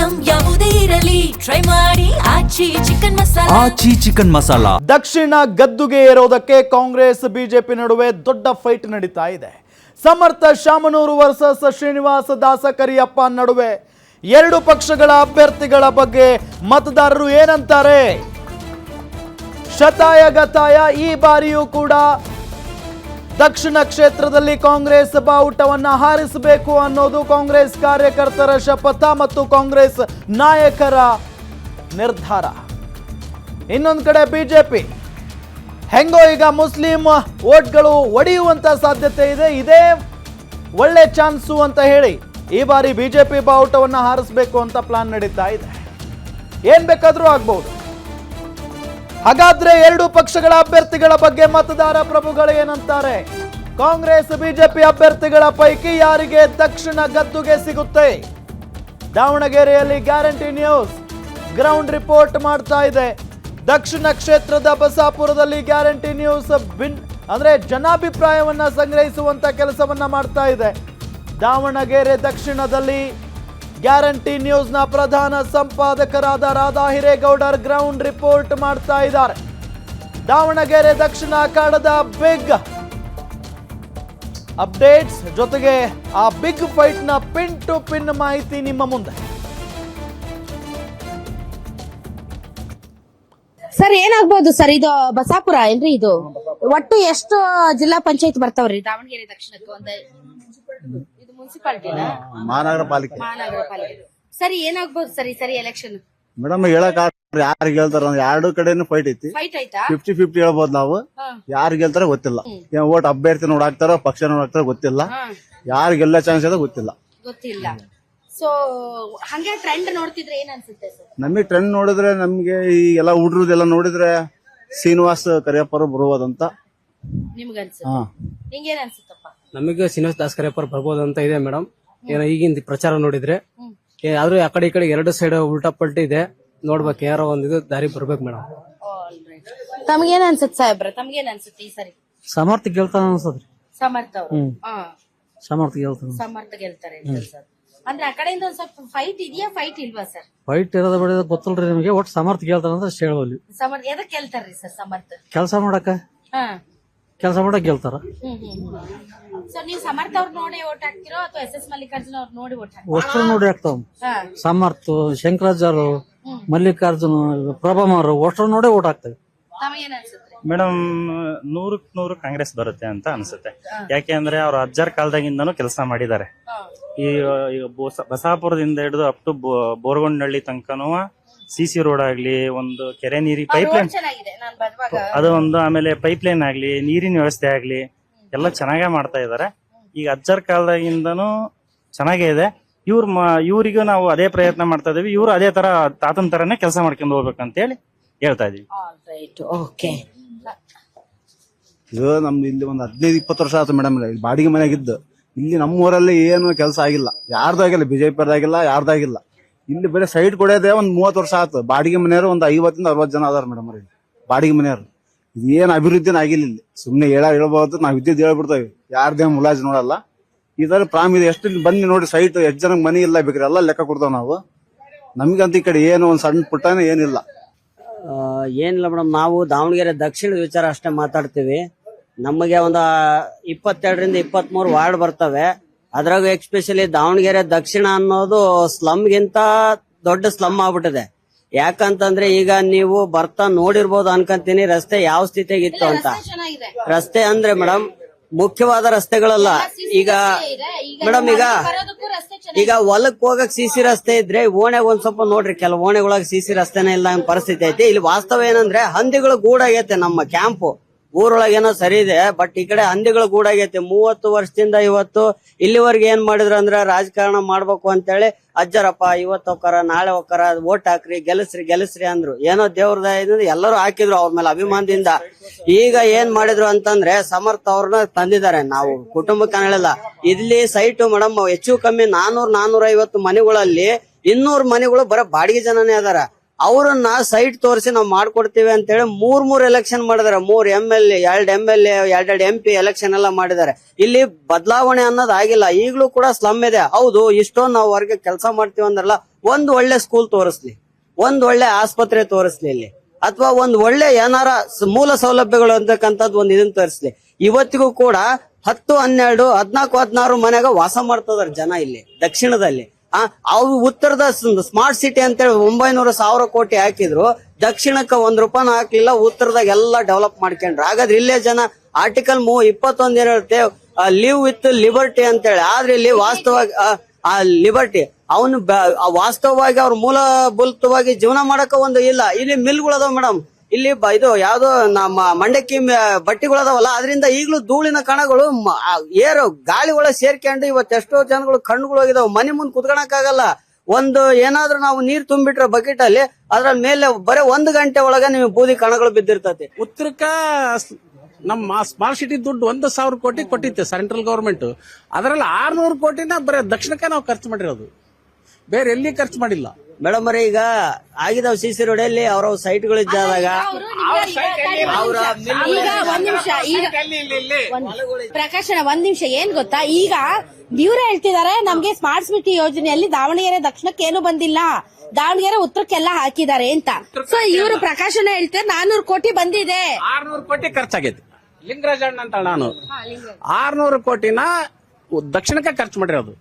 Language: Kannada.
ಐಟಂ ಯಾವುದೇ ಇರಲಿ ಟ್ರೈ ಮಾಡಿ ಆಚಿ ಚಿಕನ್ ಮಸಾಲಾ. ದಕ್ಷಿಣ ಗದ್ದುಗೆ ಏರೋದಕ್ಕೆ ಕಾಂಗ್ರೆಸ್ ಬಿಜೆಪಿ ನಡುವೆ ದೊಡ್ಡ ಫೈಟ್ ನಡೀತಾ ಇದೆ. ಸಮರ್ಥ ಶಾಮನೂರು ವರ್ಸಸ್ ಶ್ರೀನಿವಾಸ ದಾಸ ಕರಿಯಪ್ಪ ನಡುವೆ ಎರಡು ಪಕ್ಷಗಳ ಅಭ್ಯರ್ಥಿಗಳ ಬಗ್ಗೆ ಮತದಾರರು ಏನಂತಾರೆ? ಶತಾಯ ಗತಾಯ ಈ ಬಾರಿಯೂ ಕೂಡ ದಕ್ಷಿಣ ಕ್ಷೇತ್ರದಲ್ಲಿ ಕಾಂಗ್ರೆಸ್ ಬಾವುಟವನ್ನು ಹಾರಿಸಬೇಕು ಅನ್ನೋದು ಕಾಂಗ್ರೆಸ್ ಕಾರ್ಯಕರ್ತರ ಶಪಥ ಮತ್ತು ಕಾಂಗ್ರೆಸ್ ನಾಯಕರ ನಿರ್ಧಾರ. ಇನ್ನೊಂದು ಕಡೆ ಬಿಜೆಪಿ ಹೆಂಗೋ ಈಗ ಮುಸ್ಲಿಂ ವೋಟ್ಗಳು ಒಡೆಯುವಂತ ಸಾಧ್ಯತೆ ಇದೆ, ಇದೇ ಒಳ್ಳೆ ಚಾನ್ಸು ಅಂತ ಹೇಳಿ ಈ ಬಾರಿ ಬಿಜೆಪಿ ಬಾವುಟವನ್ನು ಹಾರಿಸಬೇಕು ಅಂತ ಪ್ಲಾನ್ ನಡೀತಾ ಇದೆ. ಏನ್ ಬೇಕಾದ್ರೂ ಆಗ್ಬಹುದು. ಹಾಗಾದ್ರೆ ಎರಡು ಪಕ್ಷಗಳ ಅಭ್ಯರ್ಥಿಗಳ ಬಗ್ಗೆ ಮತದಾರ ಪ್ರಭುಗಳು ಏನಂತಾರೆ? ಕಾಂಗ್ರೆಸ್ ಬಿಜೆಪಿ ಅಭ್ಯರ್ಥಿಗಳ ಪೈಕಿ ಯಾರಿಗೆ ದಕ್ಷಿಣ ಗದ್ದುಗೆ ಸಿಗುತ್ತೆ? ದಾವಣಗೆರೆಯಲ್ಲಿ ಗ್ಯಾರಂಟಿ ನ್ಯೂಸ್ ಗ್ರೌಂಡ್ ರಿಪೋರ್ಟ್ ಮಾಡ್ತಾ ಇದೆ. ದಕ್ಷಿಣ ಕ್ಷೇತ್ರದ ಬಸಾಪುರದಲ್ಲಿ ಗ್ಯಾರಂಟಿ ನ್ಯೂಸ್ ಅಂದ್ರೆ ಜನಾಭಿಪ್ರಾಯವನ್ನ ಸಂಗ್ರಹಿಸುವಂತ ಕೆಲಸವನ್ನ ಮಾಡ್ತಾ ಇದೆ. ದಾವಣಗೆರೆ ದಕ್ಷಿಣದಲ್ಲಿ ಗ್ಯಾರಂಟಿ ನ್ಯೂಸ್ನ ಪ್ರಧಾನ ಸಂಪಾದಕರಾದ ರಾಧಾ ಹಿರೇಗೌಡರ್ ಗ್ರೌಂಡ್ ರಿಪೋರ್ಟ್ ಮಾಡ್ತಾ ಇದ್ದಾರೆ. ದಾವಣಗೆರೆ ದಕ್ಷಿಣ ಅಖಾಡದ ಬಿಗ್ ಅಪ್ಡೇಟ್ಸ್ ಜೊತೆಗೆ ಆ ಬಿಗ್ ಫೈಟ್ ನ ಪಿನ್ ಟು ಪಿನ್ ಮಾಹಿತಿ ನಿಮ್ಮ ಮುಂದೆ. ಸರ್ ಏನಾಗ್ಬೋದು ಸರ್? ಇದು ಬಸಾಪುರ ಏನ್ರಿ? ಇದು ಒಟ್ಟು ಎಷ್ಟು ಜಿಲ್ಲಾ ಪಂಚಾಯತ್ ಬರ್ತಾವ್ರಿ ದಾವಣಗೆರೆ ದಕ್ಷಿಣಕ್ಕೆ? ಇದು ಮುನ್ಸಿಪಾಲಿಟಿ ಮಹಾನಗರ ಪಾಲಿಕೆ. ಸರಿ ಏನಾಗ್ಬೋದು ಸರ್ ಈ ಸರಿ ಎಲೆಕ್ಷನ್? ಮೇಡಮ್ ಹೇಳಕ್ ಯಾರು ಗೆಲ್ತಾರ, ಎರಡು ಕಡೆನೂ ಫೈಟ್ ಐತಿ. ಫೈಟ್ ಆಯ್ತಾ? 50-50 ಹೇಳ್ಬೋದು ನಾವು. ಯಾರು ಗೆಲ್ತಾರ ಗೊತ್ತಿಲ್ಲ. ಓಟ್ ಅಭ್ಯರ್ಥಿ ನೋಡಾಕ್ತಾರ, ಪಕ್ಷ ನೋಡಾಕ್ತಾರ ಗೊತ್ತಿಲ್ಲ. ಯಾರು ಗೆಲ್ಲ ಚಾನ್ಸ್ ಇದೆ ಗೊತ್ತಿಲ್ಲ. ಸೊ ಹಂಗೆ ಟ್ರೆಂಡ್ ನೋಡ್ತಿದ್ರೆ ಏನ್ ಅನ್ಸುತ್ತೆ ಸರ್? ನಮಗೆ ಟ್ರೆಂಡ್ ನೋಡಿದ್ರೆ ನಮ್ಗೆ ಈ ಎಲ್ಲ ಹುಡ್ರದೆಲ್ಲ ನೋಡಿದ್ರೆ ಶ್ರೀನಿವಾಸ ಕರಿಯಪ್ಪರು ಬರುವುದಂತ ನಿಮ್ಗೆ ಅನ್ಸುತ್ತೆ. ನಿಂಗೇನ್ ಅನ್ಸುತ್ತಪ್ಪ? ನಮಗೆ ಶ್ರೀನಿವಾಸ ದಾಸ್ ಕರಿಯಪ್ಪರು ಬರ್ಬೋದು ಅಂತ ಇದೆ ಮೇಡಮ್. ಏನೋ ಈಗಿನ ಪ್ರಚಾರ ನೋಡಿದ್ರೆ ಆದ್ರೂ ಆ ಕಡೆ ಈ ಕಡೆ ಎರಡು ಸೈಡ್ ಉಲ್ಟಾ ಪಲ್ಟಿ ಇದೆ. ನೋಡ್ಬೇಕು, ಯಾರೋ ಒಂದಿದು ದಾರಿ ಬರ್ಬೇಕು ಮೇಡಮ್. ತಮ್ಗೇನ್ ಅನ್ಸುತ್ತೆ ಸಾಹೇಬ್ರ? ತಮ್ಗೇನ್ ಅನ್ಸುತ್ತೆ ಈ ಸರಿ? ಸಮರ್ಥ ಗೆಲ್ತಾನ ಅನ್ಸದ್ರಿ. ಸಮರ್ಥ ಸಮರ್ಥ ಗೆಲ್ತಾನ. ಸಮರ್ಥ ಗೆಲ್ತಾರೆ ಸರ್. ಅಂದ್ರೆ ಆ ಕಡೆಯಿಂದ ಒಂದ್ ಸ್ವಲ್ಪ ಫೈಟ್ ಇದೆಯಾ, ಫೈಟ್ ಇಲ್ವಾ ಸರ್? ಫೈಟ್ ಇರೋದ ಬಡ ಗೊತ್ತಲ್ರಿ ನಿಮಗೆ. ಒಟ್ಟು ಸಮರ್ಥ ಗೆಲ್ತಾನ ಅಂತ ಹೇಳೋಲಿ. ಸಮರ್ಥ ಎದಕ್ ಗೆಲ್ತಾರ್ರಿ ಸರ್? ಸಮರ್ಥ ಕೆಲಸ ಮಾಡಕ್ ಗೆಲ್ತಾರ. ಸೊ ನೀವು ಸಮರ್ಥ ಅವ್ರ ನೋಡಿ ಓಟ್ ಹಾಕ್ತಿರೋ ಅಥವಾ ಎಸ್ ಎಸ್ ಮಲ್ಲಿಕಾರ್ಜುನ ಅವ್ರ ನೋಡಿ ಓಟ್ ಹಾಕ್ತಿರೋ? ಅಷ್ಟು ನೋಡಿ ಆಗ್ತಾವ. ಸಮರ್ಥ, ಶಂಕರಾಚಾರ್ಯ, ಮಲ್ಲಿಕಾರ್ಜುನ, ಪ್ರಭಾಮರು ಅಷ್ಟು ನೋಡಿ ಓಟ್ ಹಾಕ್ತವೆ. ತಮಗೇನ್ ಅನ್ಸುತ್ತೆ ಮೇಡಮ್? 100% ಕಾಂಗ್ರೆಸ್ ಬರುತ್ತೆ ಅಂತ ಅನ್ಸುತ್ತೆ. ಯಾಕೆ ಅಂದ್ರೆ ಅವ್ರು ಅಜ್ಜರ್ ಕಾಲದಾಗಿಂದನೂ ಕೆಲಸ ಮಾಡಿದ್ದಾರೆ. ಈ ಬಸಾಪುರದಿಂದ ಹಿಡಿದು ಅಪ್ ಟು ಬೋರ್ಗೊಂಡಳ್ಳಿ ತನಕನೂ ಸಿಸಿ ರೋಡ್ ಆಗ್ಲಿ, ಒಂದು ಕೆರೆ ನೀರಿ ಪೈಪ್ಲೈನ್ ಅದು ಒಂದು, ಆಮೇಲೆ ಪೈಪ್ಲೈನ್ ಆಗ್ಲಿ, ನೀರಿನ ವ್ಯವಸ್ಥೆ ಆಗ್ಲಿ ಎಲ್ಲ ಚೆನ್ನಾಗೇ ಮಾಡ್ತಾ ಇದಾರೆ. ಈಗ ಅಜ್ಜರ್ ಕಾಲದಾಗಿಂದನೂ ಚೆನ್ನಾಗೇ ಇದೆ. ಇವ್ರಿಗೂ ನಾವು ಅದೇ ಪ್ರಯತ್ನ ಮಾಡ್ತಾ ಇದೀವಿ. ಇವ್ರು ಅದೇ ತರ ತಾತನ ತರನೇ ಕೆಲಸ ಮಾಡ್ಕೊಂಡು ಹೋಗ್ಬೇಕಂತ ಹೇಳಿ ಹೇಳ್ತಾ ಇದೀವಿ. ಇದು ನಮ್ದು ಇಲ್ಲಿ ಒಂದು 15-20 ವರ್ಷ ಆಯ್ತು ಮೇಡಮ್. ಇಲ್ಲಿ ಬಾಡಿಗೆ ಮನೆಯಾಗಿದ್ದು ಇಲ್ಲಿ ನಮ್ಮೂರಲ್ಲಿ ಏನು ಕೆಲಸ ಆಗಿಲ್ಲ, ಯಾರ್ದಾಗಿಲ್ಲ, ಬಿಜೆಪಿ ಆಗಿಲ್ಲ, ಯಾರ್ದಾಗಿಲ್ಲ. ಇಲ್ಲಿ ಬರೀ ಸೈಡ್ ಕೊಡೋದೇ ಒಂದ್ 30 ವರ್ಷ ಆಯ್ತು. ಬಾಡಿಗೆ ಮನೆಯವರು ಒಂದು 50-60 ಜನ ಅದಾರ ಮೇಡಮ್. ಬಾಡಿಗೆ ಮನೆಯವರು ಇದೇನು ಅಭಿವೃದ್ಧಿನ ಆಗಿಲ್ಲ. ಇಲ್ಲಿ ಸುಮ್ನೆ ಹೇಳ್ಬೋದು, ನಾವ್ ಇದ್ದಿದ್ದು ಹೇಳ್ಬಿಡ್ತೇವೆ. ಯಾರ್ದೇ ಮುಲಾಜ್ ನೋಡಲ್ಲ. ಇದರ ಪ್ರಾಮ್ ಇದೆ. ಎಷ್ಟು ಬನ್ನಿ ನೋಡಿ ಸೈಟ್, ಎಷ್ಟು ಜನಕ್ಕೆ ಮನಿ ಇಲ್ಲ ಬೇಕ್ರಿ, ಎಲ್ಲ ಲೆಕ್ಕ ಕೊಡ್ತಾವ್ ನಾವು. ನಮ್ಗಂತ ಈ ಕಡೆ ಏನು ಒಂದ್ ಸಣ್ಣ ಪುಟ್ಟನೇ ಏನಿಲ್ಲ. ಏನಿಲ್ಲ ಮೇಡಮ್, ನಾವು ದಾವಣಗೆರೆ ದಕ್ಷಿಣದ ವಿಚಾರ ಅಷ್ಟೇ ಮಾತಾಡ್ತೀವಿ. ನಮಗೆ ಒಂದು 22ರಿಂದ 23 ವಾರ್ಡ್ ಬರ್ತವೆ. ಅದ್ರಾಗ ಎಕ್ಸ್ಪೆಷಲಿ ದಾವಣಗೆರೆ ದಕ್ಷಿಣ ಅನ್ನೋದು ಸ್ಲಮ್ಗಿಂತ ದೊಡ್ಡ ಸ್ಲಮ್ ಆಗ್ಬಿಟ್ಟಿದೆ. ಯಾಕಂತಂದ್ರೆ ಈಗ ನೀವು ಬರ್ತಾ ನೋಡಿರ್ಬೋದು ಅನ್ಕಂತೀನಿ ರಸ್ತೆ ಯಾವ ಸ್ಥಿತಿಯಾಗಿತ್ತು ಅಂತ. ರಸ್ತೆ ಅಂದ್ರೆ ಮೇಡಮ್ ಮುಖ್ಯವಾದ ರಸ್ತೆಗಳಲ್ಲ. ಈಗ ಮೇಡಮ್ ಈಗ ಹೊಲಕ್ ಹೋಗಕ್ ಸಿಸಿ ರಸ್ತೆ ಇದ್ರೆ ಓಣೆಗ್ ಒಂದ್ ಸ್ವಲ್ಪ ನೋಡ್ರಿ, ಕೆಲವು ಓಣೆಗೊಳಗ್ ಸಿಸಿ ರಸ್ತೆನೇ ಇಲ್ಲ ಪರಿಸ್ಥಿತಿ ಐತಿ. ಇಲ್ಲಿ ವಾಸ್ತವ ಏನಂದ್ರೆ ಹಂದಿಗಳು ಗೂಡಾಗೈತೆ. ನಮ್ಮ ಕ್ಯಾಂಪು ಊರೊಳಗೇನೋ ಸರಿ ಇದೆ, ಬಟ್ ಈ ಕಡೆ ಹಂದಿಗಳು ಗೂಡಾಗೈತೆ. 30 ವರ್ಷದಿಂದ ಇವತ್ತು ಇಲ್ಲಿವರೆಗೆ ಏನ್ ಮಾಡಿದ್ರು ಅಂದ್ರೆ ರಾಜಕಾರಣ ಮಾಡ್ಬೇಕು ಅಂತೇಳಿ ಅಜ್ಜರಪ್ಪ ಇವತ್ತು ಹೋಗ್ತಾರ, ನಾಳೆ ಹೋಗ್ತಾರ, ಓಟ್ ಹಾಕ್ರಿ, ಗೆಲ್ಲಿಸ್ರಿ ಅಂದ್ರು. ಏನೋ ದೇವ್ರದ ಎಲ್ಲರೂ ಹಾಕಿದ್ರು ಅವ್ರ ಮೇಲೆ ಅಭಿಮಾನದಿಂದ. ಈಗ ಏನ್ ಮಾಡಿದ್ರು ಅಂತಂದ್ರೆ ಸಮರ್ಥ ಅವ್ರನ್ನ ತಂದಿದ್ದಾರೆ. ನಾವು ಕುಟುಂಬಕ್ಕೆ ಹೇಳಿಲ್ಲ. ಇಲ್ಲಿ ಸೈಟ್ ಮೇಡಮ್ ಹೆಚ್ಚು ಕಮ್ಮಿ 400-450 ಮನೆಗಳಲ್ಲಿ 200 ಮನೆಗಳು ಬರೋ ಬಾಡಿಗೆ ಜನನೇ ಅದಾರ. ಅವ್ರನ್ನ ಸೈಟ್ ತೋರಿಸಿ ನಾವು ಮಾಡ್ಕೊಡ್ತೀವಿ ಅಂತ ಹೇಳಿ 3 ಎಲೆಕ್ಷನ್ ಮಾಡಿದಾರೆ. 3 MLA, 2 MLA, 2 MP ಎಲೆಕ್ಷನ್ ಎಲ್ಲ ಮಾಡಿದ್ದಾರೆ. ಇಲ್ಲಿ ಬದಲಾವಣೆ ಅನ್ನೋದು ಆಗಿಲ್ಲ. ಈಗಲೂ ಕೂಡ ಸ್ಲಮ್ ಇದೆ. ಹೌದು, ಇಷ್ಟೊಂದು ನಾವು ಹೊರಗೆ ಕೆಲಸ ಮಾಡ್ತೀವಿ ಅಂದ್ರಲ್ಲ, ಒಂದ್ ಒಳ್ಳೆ ಸ್ಕೂಲ್ ತೋರಿಸ್ಲಿ, ಒಂದ್ ಒಳ್ಳೆ ಆಸ್ಪತ್ರೆ ತೋರಿಸ್ಲಿ ಇಲ್ಲಿ, ಅಥವಾ ಒಂದ್ ಒಳ್ಳೆ ಏನಾರ ಮೂಲ ಸೌಲಭ್ಯಗಳು ಅಂತಕ್ಕಂಥದ್ದು ಒಂದ್ ಇದನ್ನ ತೋರಿಸ್ಲಿ. ಇವತ್ತಿಗೂ ಕೂಡ 10, 12, 14, 16 ಮನೆಗ ವಾಸ ಮಾಡ್ತದಾರ ಜನ ಇಲ್ಲಿ ದಕ್ಷಿಣದಲ್ಲಿ. ಅವು ಉತ್ತರದ ಸ್ಮಾರ್ಟ್ ಸಿಟಿ ಅಂತೇಳಿ 900,000 ಕೋಟಿ ಹಾಕಿದ್ರು, ದಕ್ಷಿಣಕ್ಕೆ ₹1 ಹಾಕ್ಲಿಲ್ಲ. ಉತ್ತರದಾಗ ಎಲ್ಲ ಡೆವಲಪ್ ಮಾಡ್ಕೊಂಡ್ರು. ಹಾಗಾದ್ರೆ ಇಲ್ಲೇ ಜನ ಆರ್ಟಿಕಲ್ 21 ಏನಿರುತ್ತೆ, ಲಿವ್ ವಿತ್ ಲಿಬರ್ಟಿ ಅಂತೇಳಿ. ಆದ್ರೆ ಇಲ್ಲಿ ವಾಸ್ತವವಾಗಿ ಆ ಲಿಬರ್ಟಿ ಅವನು ವಾಸ್ತವವಾಗಿ ಅವ್ರ ಮೂಲಭೂತವಾಗಿ ಜೀವನ ಮಾಡಕ ಒಂದು ಇಲ್ಲ. ಇಲ್ಲಿ ಮಿಲ್ಗಳದಾವ ಮೇಡಮ್, ಇಲ್ಲಿ ಇದು ಯಾವ್ದೋ ನಮ್ಮ ಮಂಡಕ್ಕಿ ಬಟ್ಟಿಗಳದಾವಲ್ಲ, ಅದರಿಂದ ಈಗಲೂ ಧೂಳಿನ ಕಣಗಳು ಏರು ಗಾಳಿ ಒಳಗೆ ಸೇರ್ಕೊಂಡು ಇವತ್ತೆಷ್ಟೋ ಜನಗಳು ಕಣ್ಣುಗಳು ಹೋಗಿದಾವ. ಮನೆ ಮುಂದೆ ಕುತ್ಕೊಳಕ್ ಆಗಲ್ಲ. ಒಂದು ಏನಾದ್ರೂ ನಾವು ನೀರ್ ತುಂಬಿಟ್ರೆ ಬಕೆಟ್ ಅಲ್ಲಿ, ಅದ್ರ ಮೇಲೆ ಬರೀ 1 ಗಂಟೆ ಒಳಗೆ ನಿಮಗೆ ಬೂದಿ ಕಣಗಳು ಬಿದ್ದಿರ್ತತಿ. ಉತ್ತರಕ್ಕ ನಮ್ಮ ಸ್ಮಾರ್ಟ್ ಸಿಟಿ ದುಡ್ಡು 1,000 ಕೋಟಿ ಕೊಟ್ಟಿತ್ತೆ ಸೆಂಟ್ರಲ್ ಗವರ್ಮೆಂಟ್. ಅದರಲ್ಲಿ 600 ಕೋಟಿನ ಬರೀ ದಕ್ಷಿಣಕ್ಕೆ ನಾವು ಖರ್ಚು ಮಾಡಿರೋದು, ಬೇರೆ ಎಲ್ಲಿ ಖರ್ಚು ಮಾಡಿಲ್ಲ ಮೇಡಮ್. ಬರೀ ಈಗ ಆಗಿದಾವ CC ರೋಡಲ್ಲಿ ಅವ್ರ ಸೈಟ್ಗಳು ಇದ್ದಾಗ ಪ್ರಕಾಶನ ಒಂದ್ ನಿಮಿಷ ಏನ್ ಗೊತ್ತಾ, ಈಗ ಇವ್ರು ಹೇಳ್ತಿದಾರೆ ನಮ್ಗೆ ಸ್ಮಾರ್ಟ್ ಸಿಟಿ ಯೋಜನೆಯಲ್ಲಿ ದಾವಣಗೆರೆ ದಕ್ಷಿಣಕ್ಕೆ ಏನು ಬಂದಿಲ್ಲ, ದಾವಣಗೆರೆ ಉತ್ತರಕ್ಕೆಲ್ಲ ಹಾಕಿದ್ದಾರೆ ಅಂತ. ಸೊ ಇವರು ಪ್ರಕಾಶನ ಹೇಳ್ತಾರೆ 400 ಕೋಟಿ ಬಂದಿದೆ, 600 ಕೋಟಿ ಖರ್ಚಾಗೈತಿ. ಲಿಂಗರಾಜಣ್ಣ ಅಂತ ನಾನು 600 ಕೋಟಿನ ದಕ್ಷಿಣಕ್ಕೆ ಖರ್ಚು ಮಾಡಿರೋದು.